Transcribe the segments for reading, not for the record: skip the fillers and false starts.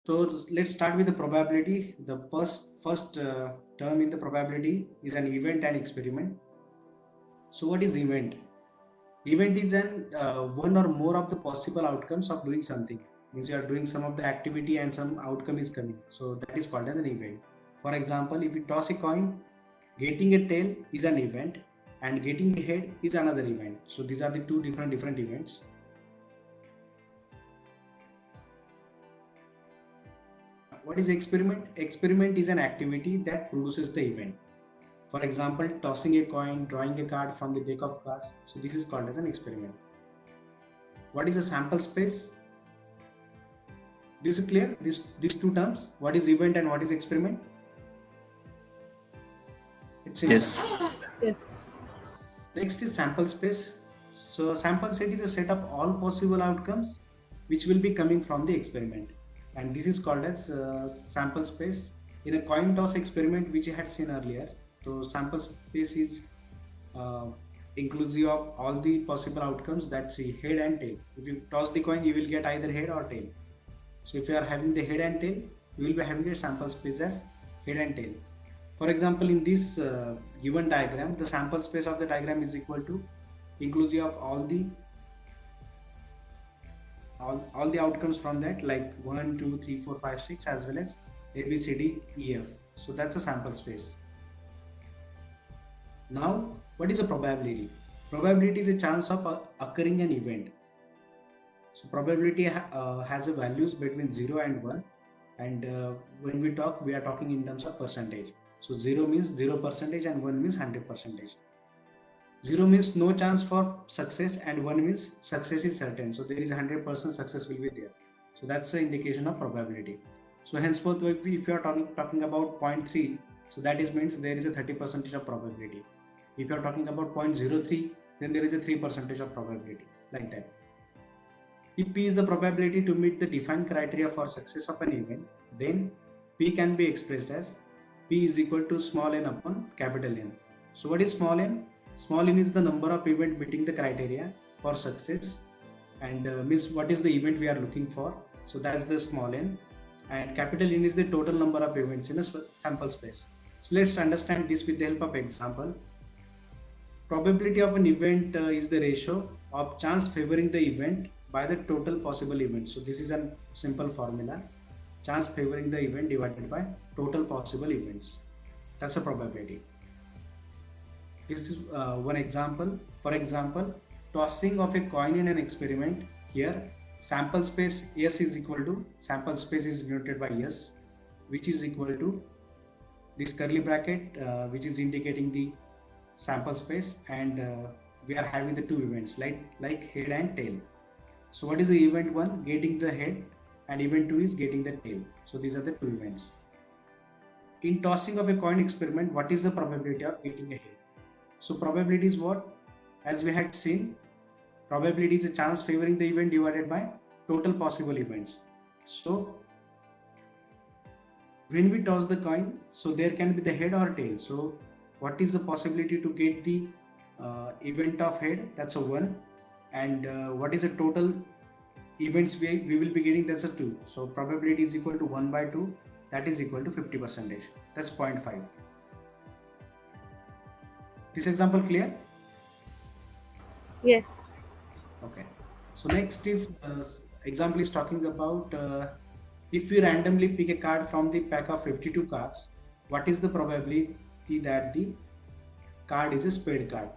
So let's start with the probability. The first term in the probability is an event and experiment. So what is event? Event is an one or more of the possible outcomes of doing something. Means you are doing some of the activity and some outcome is coming. So that is called as an event. For example, if you toss a coin, getting a tail is an event and getting a head is another event. So these are the two different events. What is experiment? Experiment is an activity that produces the event. For example, tossing a coin, drawing a card from the deck of cards. So this is called as an experiment. What is a sample space? This is clear. These two terms. What is event and what is experiment? It's simple. Yes. Yes. Next is sample space. So sample set is a set of all possible outcomes which will be coming from the experiment, and this is called as sample space. In a coin toss experiment which I had seen earlier, so sample space is uh, inclusive of all the possible outcomes, that's the head and tail. If you toss the coin, you will get either head or tail. So if you are having the head and tail, you will be having a sample space as head and tail. For example, in this given diagram, the sample space of the diagram is equal to inclusive of all the outcomes from that, like 1 2 3 4 5 6, as well as a b c d e f. So that's a sample space. Now, what is a probability? Probability is a chance of occurring an event. So probability has a values between 0 and 1, and when we talk, we are talking in terms of percentage. So 0 means 0% and 1 means 100%. 0 means no chance for success and 1 means success is certain. So there is 100% success will be there. So that's the indication of probability. So henceforth, if you are talking about 0.3, so that is means there is a 30% of probability. If you are talking about 0.03, then there is a 3% of probability, like that. If P is the probability to meet the defined criteria for success of an event, then P can be expressed as P is equal to small n upon capital N. So what is small n? Small n is the number of event meeting the criteria for success, and means what is the event we are looking for. So that's the small n, and capital N is the total number of events in a sample space. So let's understand this with the help of example. Probability of an event is the ratio of chance favoring the event by the total possible events. So this is a simple formula: chance favoring the event divided by total possible events. That's a probability. This is one example. For example, tossing of a coin in an experiment. Here, sample space S is equal to, sample space is denoted by S, which is equal to this curly bracket, which is indicating the sample space, and we are having the two events like head and tail. So what is the event 1? Getting the head, and event 2 is getting the tail. So these are the two events. In tossing of a coin experiment, what is the probability of getting a head? So probability is what? As we had seen, probability is a chance favoring the event divided by total possible events. So when we toss the coin, so there can be the head or tail. So what is the possibility to get the event of head? That's a 1. And what is the total events we will be getting? That's a 2. So probability is equal to 1 by 2, that is equal to 50%. That's 0.5. This example clear? Yes. Okay. So next is example is talking about if you randomly pick a card from the pack of 52 cards, what is the probability that the card is a spade card?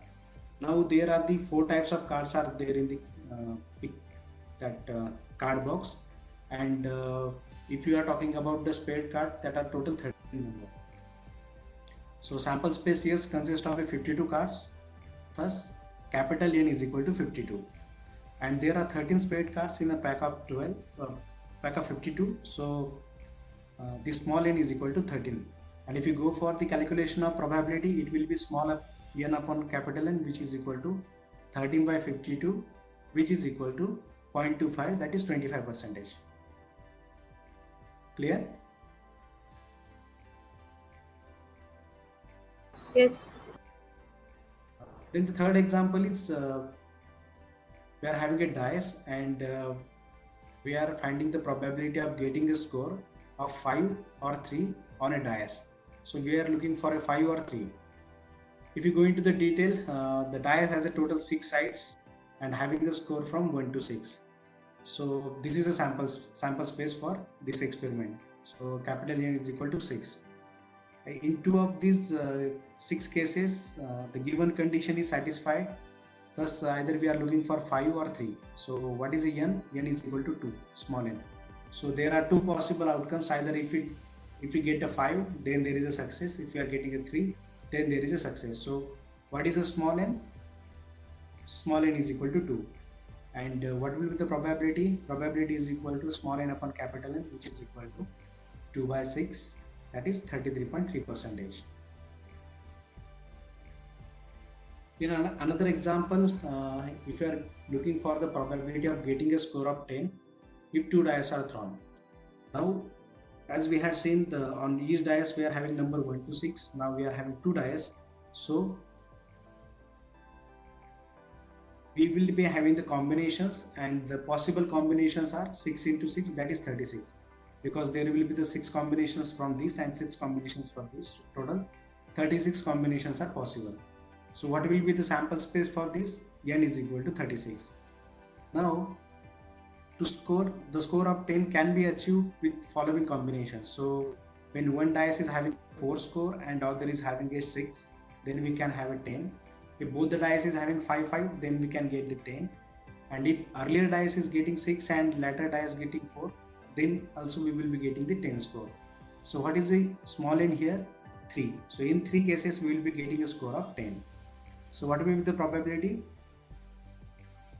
Now there are the 4 types of cards are there in the card box, and if you are talking about the spade card, that are total 13 number. So sample space yes consists of a 52 cards, thus capital N is equal to 52, and there are 13 spade cards in a pack of 12, pack of 52. So the small n is equal to 13, and if you go for the calculation of probability, it will be small n upon capital N, which is equal to 13 by 52, which is equal to 0.25, that is 25%. Clear? Yes. Then the third example is we are having a dice, and we are finding the probability of getting a score of 5 or 3 on a dice. So we are looking for a 5 or 3. If you go into the detail, the dice has a total 6 sides and having a score from 1 to 6. So this is a sample space for this experiment. So capital N is equal to 6. In two of these 6 cases, the given condition is satisfied. Thus, either we are looking for 5 or 3. So what is a n? N is equal to 2, small n. So there are two possible outcomes. Either if we get a 5, then there is a success. If we are getting a 3, then there is a success. So what is a small n? Small n is equal to 2. And what will be the probability? Probability is equal to small n upon capital N, which is equal to 2 by 6, that is 33.3%. In another example, if you are looking for the probability of getting a score of 10 if 2 dice are thrown. Now, as we had seen, on each dice we are having number 1 to 6. Now we are having 2 dice. So we will be having the combinations, and the possible combinations are 6 into 6, that is 36, because there will be the 6 combinations from this and 6 combinations from this. Total 36 combinations are possible. So what will be the sample space for this? N is equal to 36. Now, to score, the score of 10 can be achieved with following combinations. So when one dice is having 4 score and other is having a 6, then we can have a 10. If both the dice is having 5, then we can get the 10. And if earlier dice is getting 6 and later dice getting 4, then also we will be getting the 10 score. So what is the small n here? 3. So in 3 cases we will be getting a score of 10. So what will be the probability?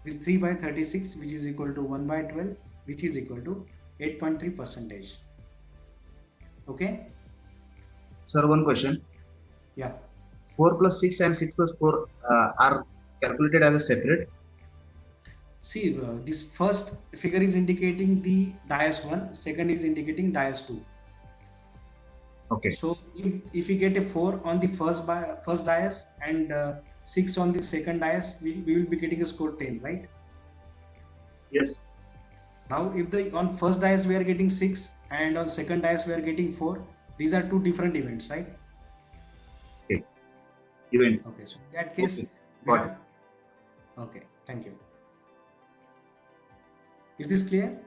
This 3 by 36, which is equal to 1 by 12, which is equal to 8.3%. Okay? Sir, one question. Yeah. 4 plus 6 and 6 plus 4 are calculated as a separate. See, this first figure is indicating the dice 1, second is indicating dice 2. Okay. So if we get a 4 on the first dice and 6 on the second dice, we will be getting a score 10, right? Yes. Now if on first dice we are getting 6 and on second dice we are getting 4, these are two different events, right? Okay. Events. Okay, so in that case, okay. We have... Okay, thank you. Is this clear?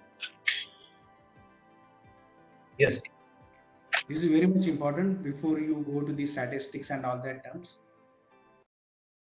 Yes. This is very much important before you go to the statistics and all that terms.